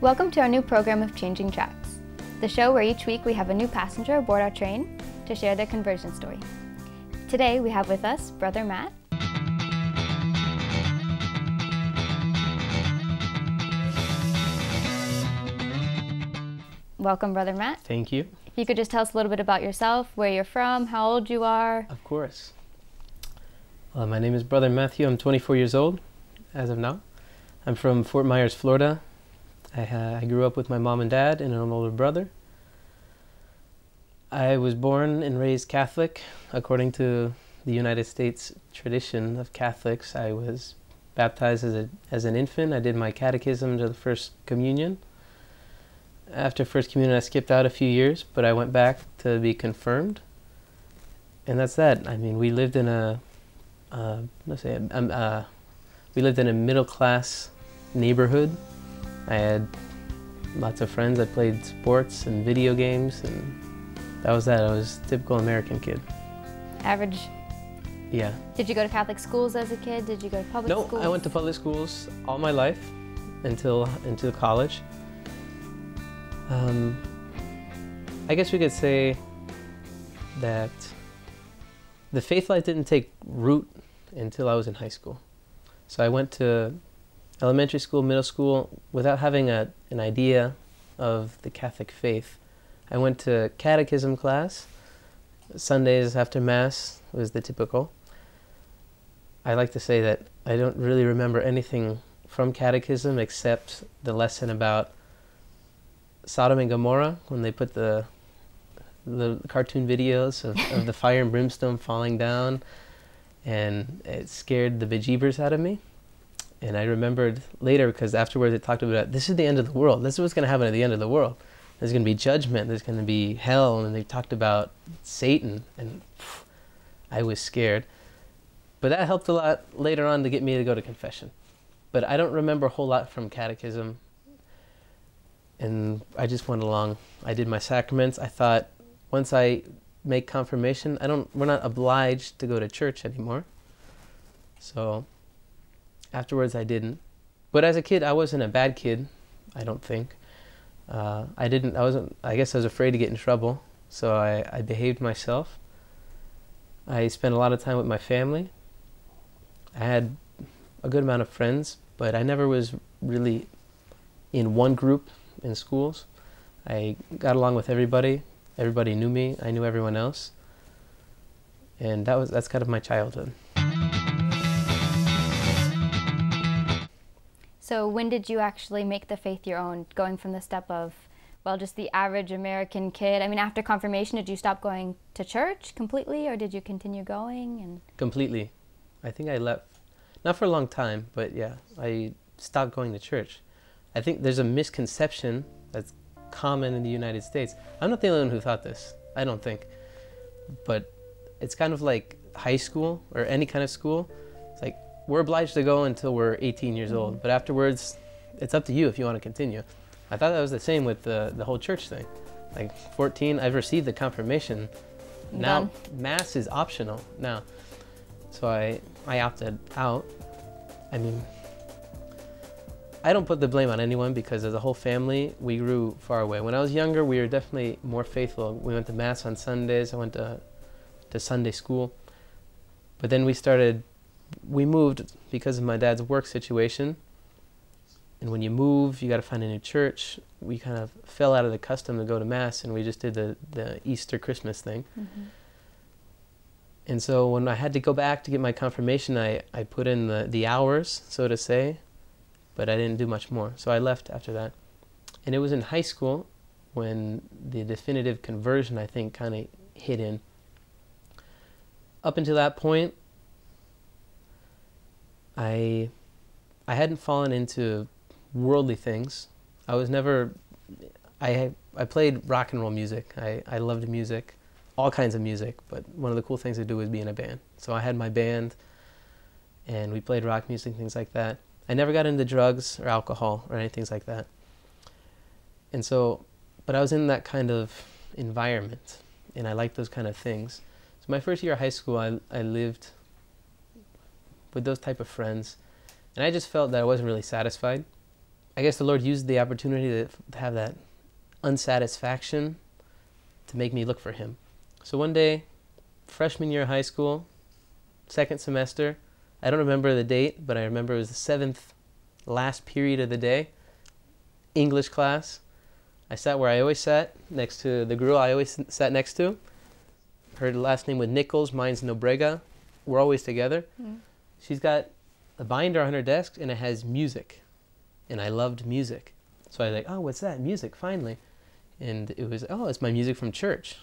Welcome to our new program of Changing Tracks, the show where each week we have a new passenger aboard our train to share their conversion story. Today we have with us Brother Matt. Welcome, Brother Matt. Thank you. If you could just tell us a little bit about yourself, where you're from, how old you are. Of course. My name is Brother Matthew. I'm 24 years old as of now. I'm from Fort Myers, Florida. I grew up with my mom and dad and an older brother. I was born and raised Catholic. According to the United States tradition of Catholics, I was baptized as an infant. I did my catechism to the First Communion. After First Communion, I skipped out a few years, but I went back to be confirmed. And that's that. I mean, we lived in a middle-class neighborhood. I had lots of friends. I played sports and video games, and that was that. I was a typical American kid. Average. Yeah. Did you go to Catholic schools as a kid? Did you go to public schools? No, I went to public schools all my life until college. I guess we could say that the faith life didn't take root until I was in high school. So I went to elementary school, middle school, without having an idea of the Catholic faith. I went to catechism class. Sundays after Mass was the typical. I like to say that I don't really remember anything from catechism except the lesson about Sodom and Gomorrah, when they put the cartoon videos of the fire and brimstone falling down, and it scared the bejeebers out of me. And I remembered later, because afterwards it talked about, this is the end of the world. This is what's going to happen at the end of the world. There's going to be judgment. There's going to be hell. And they talked about Satan. And I was scared. But that helped a lot later on to get me to go to confession. But I don't remember a whole lot from catechism. And I just went along. I did my sacraments. I thought, once I make confirmation, we're not obliged to go to church anymore. So afterwards I didn't. But as a kid, I wasn't a bad kid, I don't think. I guess I was afraid to get in trouble, so I behaved myself. I spent a lot of time with my family. I had a good amount of friends, but I never was really in one group in schools. I got along with everybody. Everybody knew me. I knew everyone else. And that's kind of my childhood. So when did you actually make the faith your own, going from the step of, well, just the average American kid? I mean, after confirmation, did you stop going to church completely, or did you continue going? Completely. I think I left, not for a long time, but yeah, I stopped going to church. I think there's a misconception that's common in the United States. I'm not the only one who thought this, I don't think. But it's kind of like high school or any kind of school. It's like, we're obliged to go until we're 18 years old, but afterwards, it's up to you if you want to continue. I thought that was the same with the whole church thing. Like 14, I've received the confirmation. Now, Mass is optional now. So I opted out. I mean, I don't put the blame on anyone, because as a whole family, we grew far away. When I was younger, we were definitely more faithful. We went to Mass on Sundays. I went to Sunday school. But then we moved because of my dad's work situation. And when you move, you got to find a new church. We kind of fell out of the custom to go to Mass, and we just did the Easter Christmas thing. Mm-hmm. And so when I had to go back to get my confirmation, I put in the hours, so to say, but I didn't do much more. So I left after that. And it was in high school when the definitive conversion, I think, kind of hit in. Up until that point, I hadn't fallen into worldly things. I played rock and roll music. I loved music, all kinds of music, but one of the cool things to do was be in a band. So I had my band, and we played rock music, things like that. I never got into drugs or alcohol or anything like that. And so, but I was in that kind of environment, and I liked those kind of things. So my first year of high school, I lived with those type of friends, and I just felt that I wasn't really satisfied. I guess the Lord used the opportunity to have that unsatisfaction to make me look for him. So one day, freshman year of high school, second semester, I don't remember the date, but I remember it was the seventh last period of the day, English class. I sat where I always sat, next to the girl I always sat next to. Her last name was Nichols, mine's Nobrega. We're always together. Mm. She's got a binder on her desk, and it has music. And I loved music. So I was like, oh, what's that? Music, finally. And it was, oh, it's my music from church.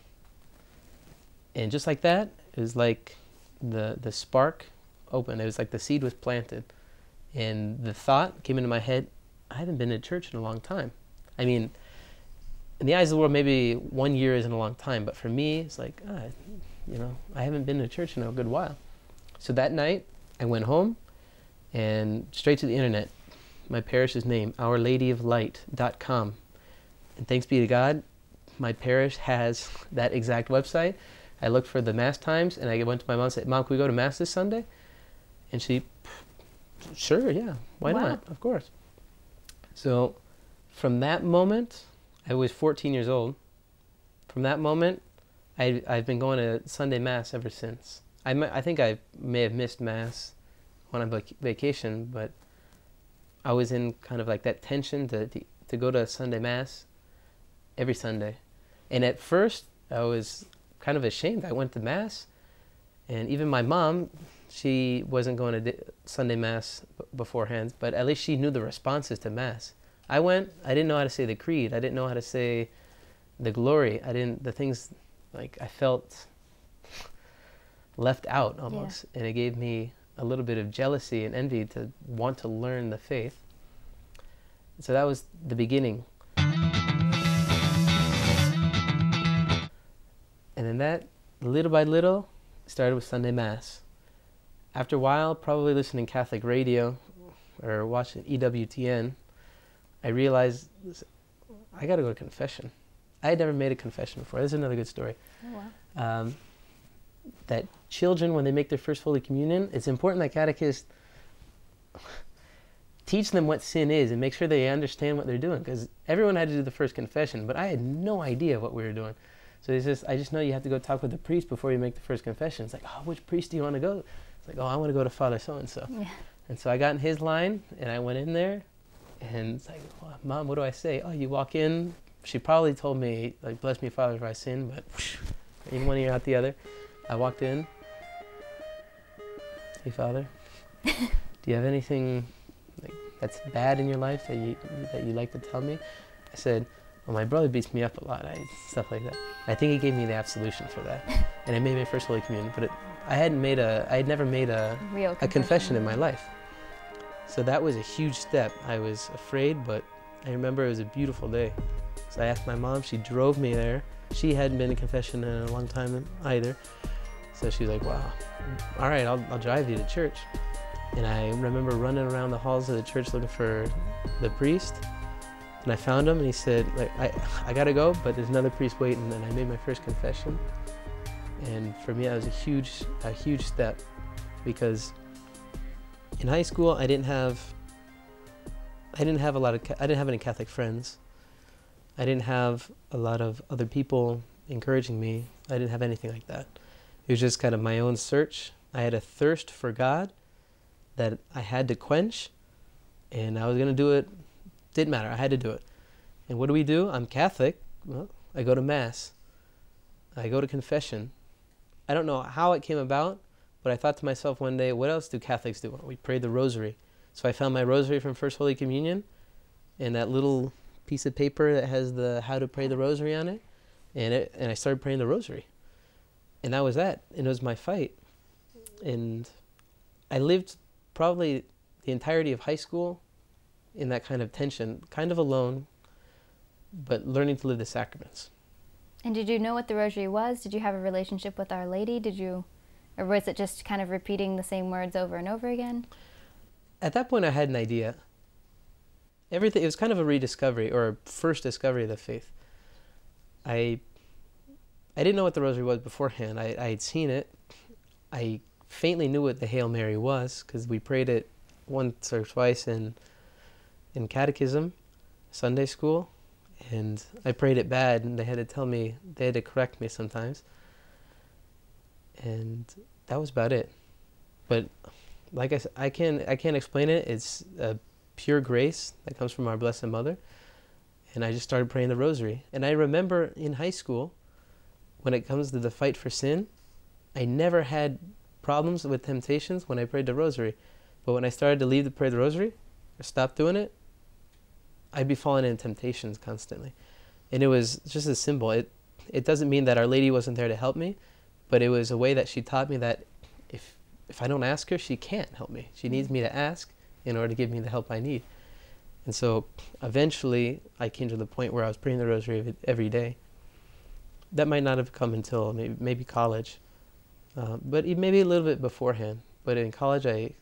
And just like that, it was like the spark opened. It was like the seed was planted. And the thought came into my head, I haven't been to church in a long time. I mean, in the eyes of the world, maybe 1 year isn't a long time. But for me, it's like, I haven't been to church in a good while. So that night, I went home and straight to the internet. My parish's name, OurLadyOfLight.com. And thanks be to God, my parish has that exact website. I looked for the Mass times, and I went to my mom and said, Mom, can we go to Mass this Sunday? And she, sure, yeah, why not? Of course. So from that moment, I was 14 years old. From that moment, I've been going to Sunday Mass ever since. I think I may have missed Mass when I'm on vacation, but I was in kind of like that tension to go to Sunday Mass every Sunday. And at first, I was kind of ashamed. I went to Mass, and even my mom, she wasn't going to Sunday Mass beforehand, but at least she knew the responses to Mass. I went, I didn't know how to say the creed. I didn't know how to say the glory. The things, like, I felt left out almost. Yeah. And it gave me a little bit of jealousy and envy to want to learn the faith. So that was the beginning. And then that, little by little, started with Sunday Mass. After a while, probably listening to Catholic radio or watching EWTN, I realized I got to go to confession. I had never made a confession before. This is another good story. Oh, wow. That children, when they make their first Holy Communion, it's important that catechists teach them what sin is and make sure they understand what they're doing, because everyone had to do the first confession, but I had no idea what we were doing. So I just know you have to go talk with the priest before you make the first confession. It's like, oh, which priest do you want to go? It's like, oh, I want to go to Father so-and-so. Yeah. And so I got in his line, and I went in there, and it's like, well, Mom, what do I say? Oh, you walk in. She probably told me, like, bless me, Father, if I sin, but in one ear, out the other. I walked in. Hey, Father, do you have anything that's bad in your life that you like to tell me? I said, well, my brother beats me up a lot, stuff like that. I think he gave me the absolution for that, and I made my first Holy Communion. But I had never made a confession in my life. So that was a huge step. I was afraid, but I remember it was a beautiful day. So I asked my mom. She drove me there. She hadn't been to confession in a long time either. So she was like, "Wow, all right, I'll drive you to church." And I remember running around the halls of the church looking for the priest. And I found him, and he said, like, I gotta go, but there's another priest waiting. And I made my first confession. And for me, that was a huge step, because in high school I didn't have any Catholic friends. I didn't have a lot of other people encouraging me. I didn't have anything like that. It was just kind of my own search. I had a thirst for God that I had to quench, and I was gonna do it. Didn't matter, I had to do it. And what do? I'm Catholic. Well, I go to Mass. I go to confession. I don't know how it came about, but I thought to myself one day, what else do Catholics do? We pray the rosary. So I found my rosary from First Holy Communion, and that little piece of paper that has the how to pray the rosary on it, and I started praying the rosary. And that was that. And it was my fight. And I lived probably the entirety of high school in that kind of tension, kind of alone, but learning to live the sacraments. And did you know what the rosary was? Did you have a relationship with Our Lady? Or was it just kind of repeating the same words over and over again? At that point, I had an idea. It was kind of a rediscovery, or a first discovery of the faith. I didn't know what the rosary was beforehand. I had seen it. I faintly knew what the Hail Mary was, because we prayed it once or twice in in catechism, Sunday school, and I prayed it bad, and they had to correct me sometimes. And that was about it. But like I said, I can't explain it. It's a pure grace that comes from our Blessed Mother. And I just started praying the rosary. And I remember in high school, when it comes to the fight for sin, I never had problems with temptations when I prayed the rosary. But when I started to leave to pray the rosary, or stop doing it, I'd be falling into temptations constantly. And it was just a symbol. It doesn't mean that Our Lady wasn't there to help me, but it was a way that she taught me that if I don't ask her, she can't help me. She needs me to ask in order to give me the help I need. And so eventually I came to the point where I was praying the rosary every day. That might not have come until maybe college, but maybe a little bit beforehand. But in college, I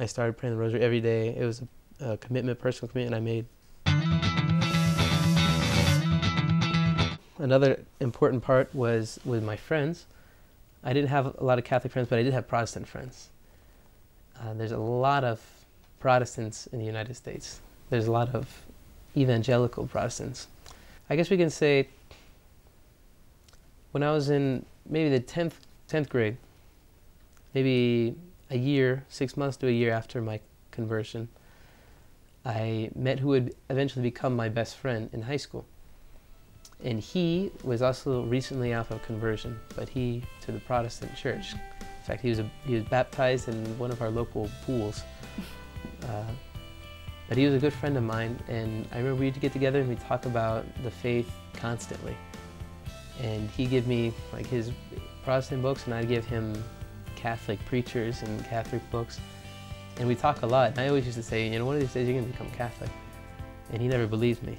started praying the rosary every day. It was a commitment, personal commitment I made. Another important part was with my friends. I didn't have a lot of Catholic friends, but I did have Protestant friends. There's a lot of Protestants in the United States. There's a lot of evangelical Protestants. I guess we can say when I was in maybe the 10th grade, maybe a year, 6 months to a year after my conversion, I met who would eventually become my best friend in high school. And he was also recently out of conversion, but he to the Protestant church. In fact, he was baptized in one of our local pools. But he was a good friend of mine, and I remember we'd get together and we'd talk about the faith constantly. And he'd give me like his Protestant books, and I'd give him Catholic preachers and Catholic books. And we talk a lot, and I always used to say, you know, one of these days you're going to become Catholic. And he never believed me,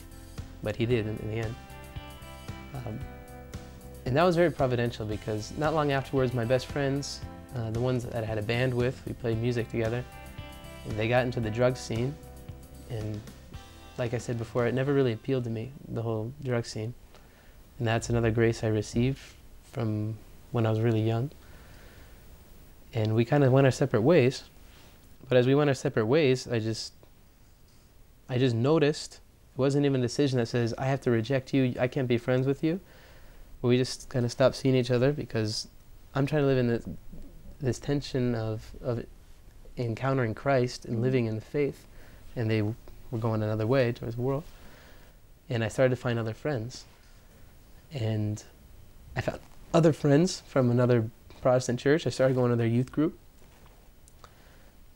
but he did in the end. And that was very providential, because not long afterwards, my best friends, the ones that I had a band with, we played music together, and they got into the drug scene. And like I said before, it never really appealed to me, the whole drug scene. And that's another grace I received from when I was really young. And we kind of went our separate ways. But as we went our separate ways, I just noticed, it wasn't even a decision that says, I have to reject you, I can't be friends with you. But we just kind of stopped seeing each other, because I'm trying to live in this tension of encountering Christ and living in the faith. And they were going another way towards the world. And I started to find other friends. And I found other friends from another Protestant church. I started going to their youth group.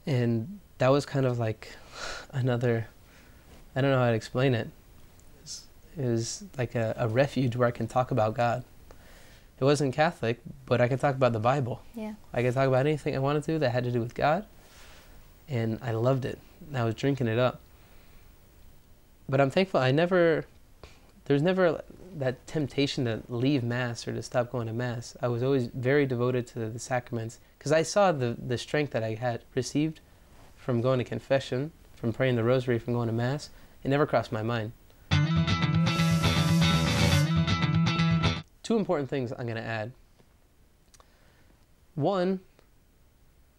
And that was kind of like another, I don't know how to explain it. It was like a refuge where I can talk about God. It wasn't Catholic, but I could talk about the Bible. Yeah. I could talk about anything I wanted to that had to do with God. And I loved it. I was drinking it up. But I'm thankful there's never that temptation to leave Mass or to stop going to Mass. I was always very devoted to the sacraments, because I saw the strength that I had received from going to confession, from praying the rosary, from going to Mass. It never crossed my mind. Two important things I'm going to add. One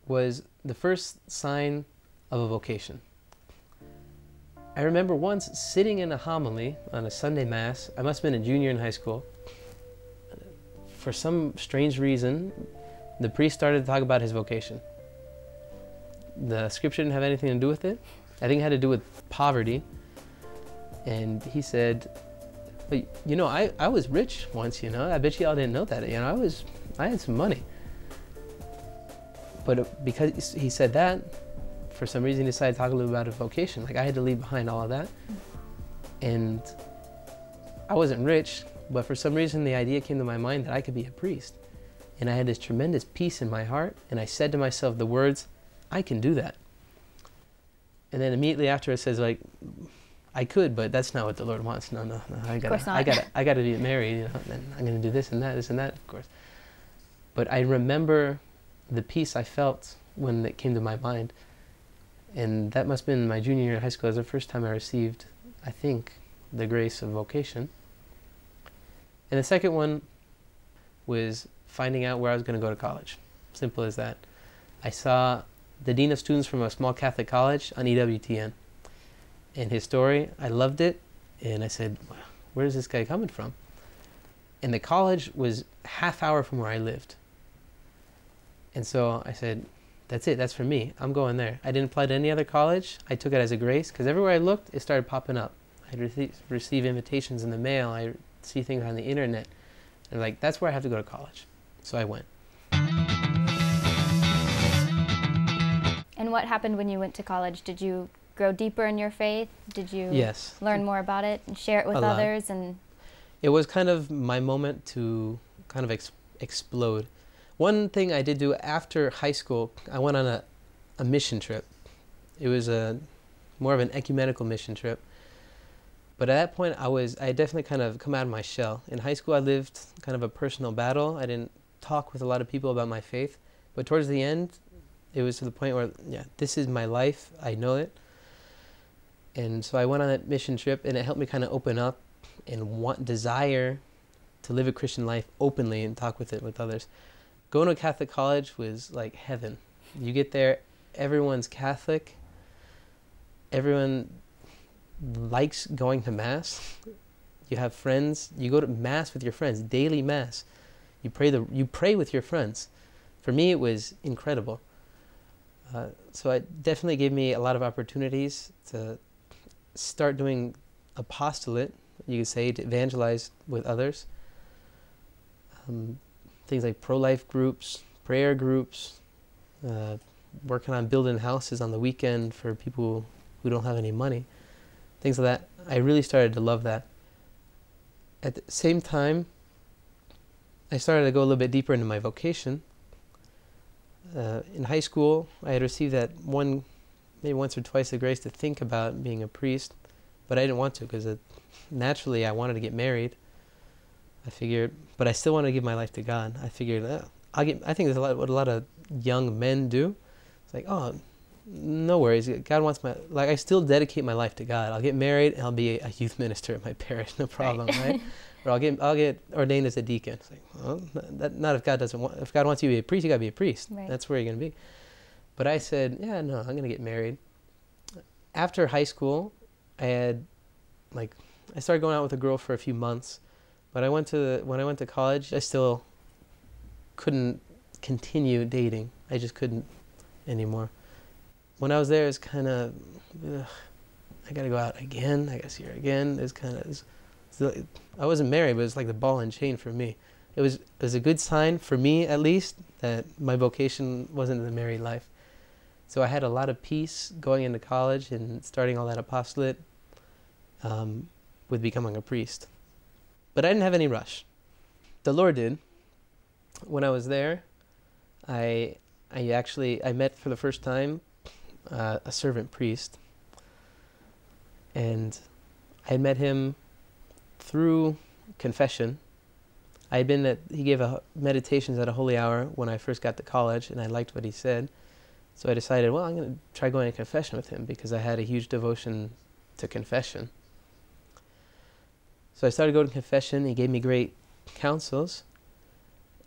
was the first sign of a vocation. I remember once sitting in a homily on a Sunday Mass. I must have been a junior in high school. For some strange reason, the priest started to talk about his vocation. The scripture didn't have anything to do with it. I think it had to do with poverty. And he said, but, you know, I was rich once, you know. I bet you all didn't know that. You know, I had some money. But because he said that, for some reason he decided to talk a little about a vocation. Like, I had to leave behind all of that. And I wasn't rich, but for some reason the idea came to my mind that I could be a priest. And I had this tremendous peace in my heart, and I said to myself the words, I can do that. And then immediately after it says, like, I could, but that's not what the Lord wants. No, I gotta be married, you know, and I'm gonna do this and that, of course. But I remember the peace I felt when it came to my mind. And that must have been my junior year of high school. It was the first time I received, I think, the grace of vocation. And the second one was finding out where I was going to go to college. Simple as that. I saw the dean of students from a small Catholic college on EWTN. and his story, I loved it, and I said, wow, where is this guy coming from? And the college was half hour from where I lived. And so I said, that's it, that's for me. I'm going there. I didn't apply to any other college. I took it as a grace, because everywhere I looked, it started popping up. I'd receive invitations in the mail. I see things on the internet. And like, that's where I have to go to college. So I went. And what happened when you went to college? Did you grow deeper in your faith? Did you Yes. learn more about it and share it with others? And it was kind of my moment to kind of explode. One thing I did do after high school, I went on a mission trip. It was more of an ecumenical mission trip. But at that point, I definitely kind of come out of my shell. In high school, I lived kind of a personal battle. I didn't talk with a lot of people about my faith. But towards the end, it was to the point where, yeah, this is my life. I know it. And so I went on that mission trip, and it helped me kind of open up and desire to live a Christian life openly and talk with others. Going to a Catholic college was like heaven. You get there, everyone's Catholic. Everyone likes going to Mass. You have friends. You go to Mass with your friends, daily Mass. You pray with your friends. For me, it was incredible. So it definitely gave me a lot of opportunities to start doing apostolate, you could say, to evangelize with others. Things like pro-life groups, prayer groups, working on building houses on the weekend for people who don't have any money. Things like that. I really started to love that. At the same time, I started to go a little bit deeper into my vocation. In high school, I had received that maybe once or twice the grace to think about being a priest, but I didn't want to because naturally I wanted to get married. I figured, but I still want to give my life to God. I figured, I think there's what a lot of young men do. It's like, oh, no worries. God wants I still dedicate my life to God. I'll get married and I'll be a youth minister at my parish, no problem, right? Or I'll get ordained as a deacon. It's like, well, not if God doesn't want. If God wants you to be a priest, you got to be a priest. Right. That's where you're going to be. But I said, yeah, no, I'm going to get married. After high school, I started going out with a girl for a few months. But when I went to college, I still couldn't continue dating. I just couldn't anymore. When I was there, it's kind of, I got to go out again. I got to see her again. It's kind of, I wasn't married, but it was like the ball and chain for me. It was a good sign for me, at least, that my vocation wasn't the married life. So I had a lot of peace going into college and starting all that apostolate with becoming a priest. But I didn't have any rush. The Lord did. When I was there, I met for the first time a servant priest. And I had met him through confession. He gave meditations at a holy hour when I first got to college, and I liked what he said. So I decided, well, I'm going to try going to confession with him because I had a huge devotion to confession. So I started going to confession. He gave me great counsels.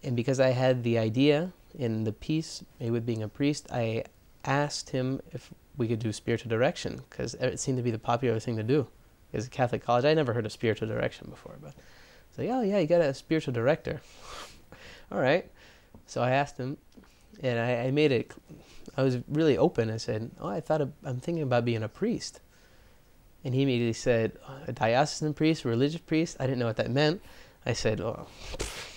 And because I had the idea and the peace with being a priest, I asked him if we could do spiritual direction because it seemed to be the popular thing to do. As a Catholic college, I never heard of spiritual direction before. But it's like, oh, yeah, you got a spiritual director. All right. So I asked him, and I made it. I was really open. I said, oh, I'm thinking about being a priest. And he immediately said, a diocesan priest, a religious priest? I didn't know what that meant. I said, well,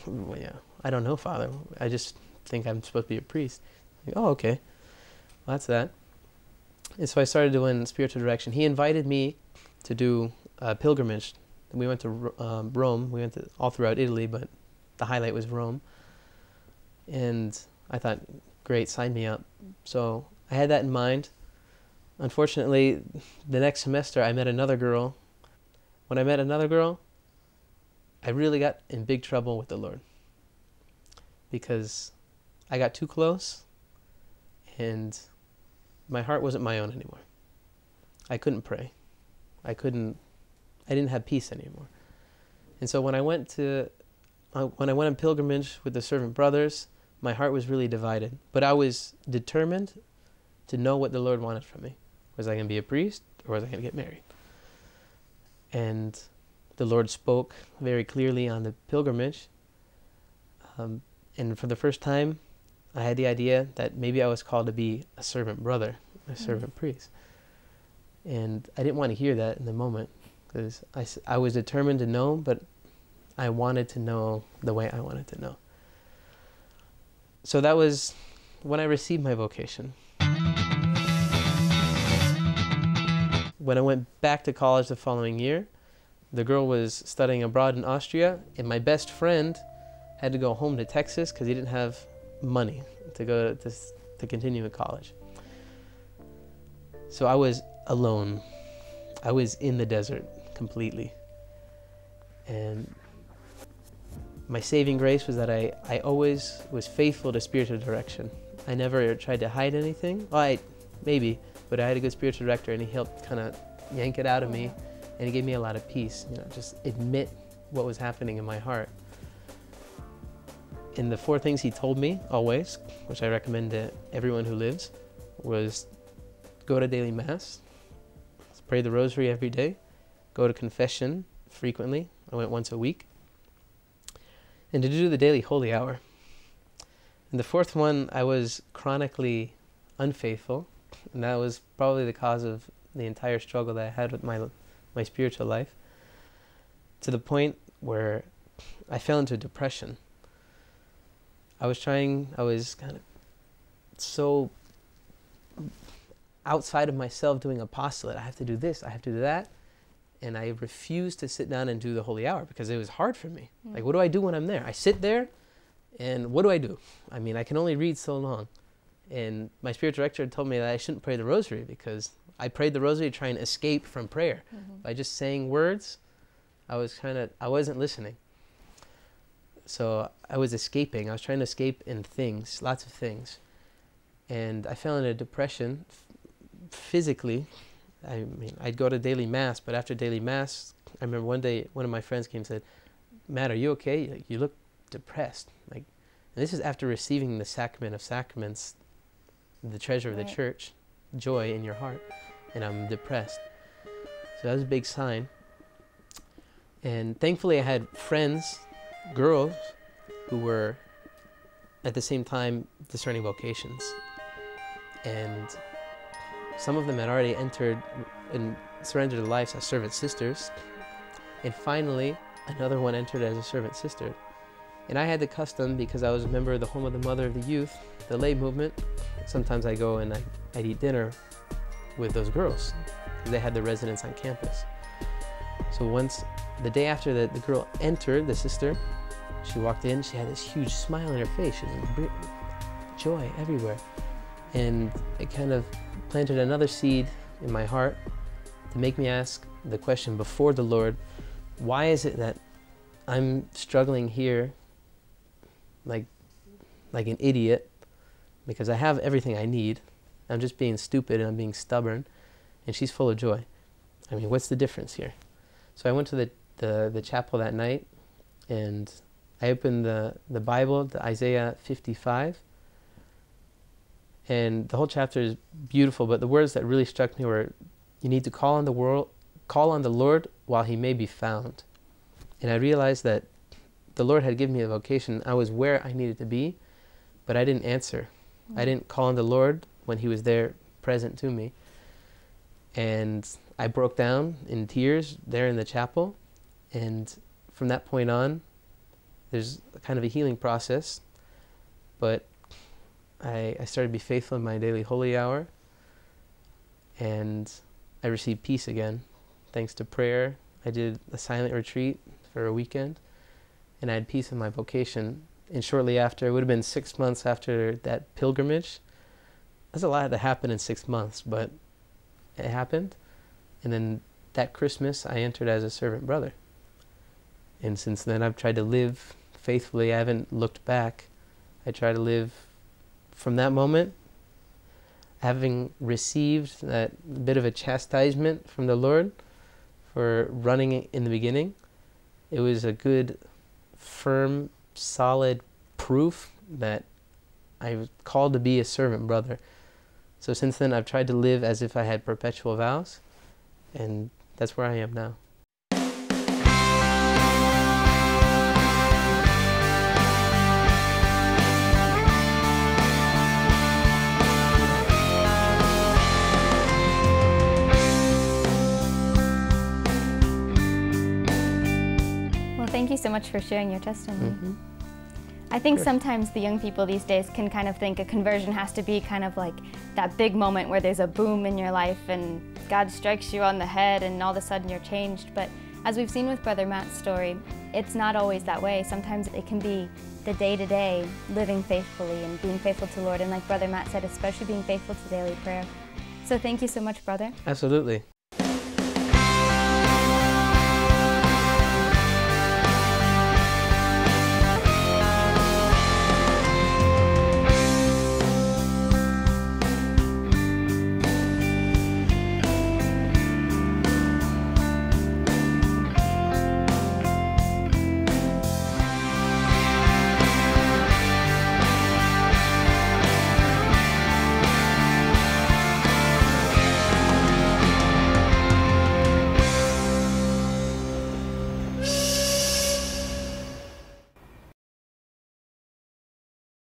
yeah, I don't know, Father. I just think I'm supposed to be a priest. Like, oh, okay. Well, that's that. And so I started doing spiritual direction. He invited me to do a pilgrimage. We went to Rome. We went all throughout Italy, but the highlight was Rome. And I thought, great, sign me up. So I had that in mind. Unfortunately, the next semester I met another girl. When I met another girl, I really got in big trouble with the Lord because I got too close and my heart wasn't my own anymore. I couldn't pray. I didn't have peace anymore. And so when I went on pilgrimage with the servant brothers, my heart was really divided. But I was determined to know what the Lord wanted from me. Was I going to be a priest or was I going to get married? And the Lord spoke very clearly on the pilgrimage. And for the first time, I had the idea that maybe I was called to be a servant brother, a servant priest. And I didn't want to hear that in the moment, because I was determined to know, but I wanted to know the way I wanted to know. So that was when I received my vocation. When I went back to college the following year, the girl was studying abroad in Austria, and my best friend had to go home to Texas because he didn't have money to go to continue in college. So I was alone. I was in the desert completely. And my saving grace was that I always was faithful to spiritual direction. I never tried to hide anything. Well, maybe, but I had a good spiritual director, and he helped kind of yank it out of me, and he gave me a lot of peace. Just admit what was happening in my heart. And the 4 things he told me always, which I recommend to everyone who lives, was go to daily mass, pray the rosary every day, go to confession frequently. I went once a week, and to do the daily holy hour. And the 4th one, I was chronically unfaithful, and that was probably the cause of the entire struggle that I had with my spiritual life, to the point where I fell into depression. I was kind of so outside of myself doing apostolate. I have to do this, I have to do that. And I refused to sit down and do the holy hour because it was hard for me. Like, what do I do when I'm there? I sit there, and what do I do? I mean, I can only read so long. And my spiritual director told me that I shouldn't pray the rosary, because I prayed the rosary to try and escape from prayer. By just saying words, I wasn't listening. So I was escaping. I was trying to escape in things, lots of things. And I fell into depression physically. I mean, I'd go to daily mass, but after daily mass, I remember one day one of my friends came and said, "Matt, are you okay? Like, you look depressed." And this is after receiving the sacrament of sacraments, the treasure of the church, joy in your heart, and I'm depressed. So that was a big sign. And thankfully I had friends, girls, who were at the same time discerning vocations. And some of them had already entered and surrendered their lives as servant sisters. And finally, another one entered as a servant sister. And I had the custom, because I was a member of the Home of the Mother of the Youth, the lay movement. Sometimes I go and I'd eat dinner with those girls, because they had their residence on campus. So the day after the girl entered, the sister, she walked in, she had this huge smile on her face. She was joy everywhere. And it kind of planted another seed in my heart to make me ask the question before the Lord, why is it that I'm struggling here like an idiot, because I have everything I need. I'm just being stupid and I'm being stubborn, and she's full of joy. I mean, what's the difference here? So I went to the chapel that night, and I opened the Bible to Isaiah 55. And the whole chapter is beautiful, but the words that really struck me were, you need to call on the Lord while he may be found. And I realized that the Lord had given me a vocation. I was where I needed to be, but I didn't answer. I didn't call on the Lord when he was there present to me. And I broke down in tears there in the chapel. And from that point on, there's kind of a healing process. But I started to be faithful in my daily holy hour. And I received peace again. Thanks to prayer, I did a silent retreat for a weekend. And I had peace in my vocation. And shortly after, it would have been 6 months after that pilgrimage. There's a lot that happened in 6 months, but it happened. And then that Christmas, I entered as a servant brother. And since then, I've tried to live faithfully. I haven't looked back. I try to live from that moment, having received that bit of a chastisement from the Lord for running in the beginning. It was a good, firm, solid proof that I was called to be a servant brother. So since then, I've tried to live as if I had perpetual vows, And that's where I am now. Well, thank you so much for sharing your testimony. I think sometimes the young people these days can kind of think a conversion has to be kind of like that big moment where there's a boom in your life and God strikes you on the head and all of a sudden you're changed. But as we've seen with Brother Matt's story, it's not always that way. Sometimes it can be the day-to-day living faithfully and being faithful to the Lord. And like Brother Matt said, especially being faithful to daily prayer. So thank you so much, brother. Absolutely.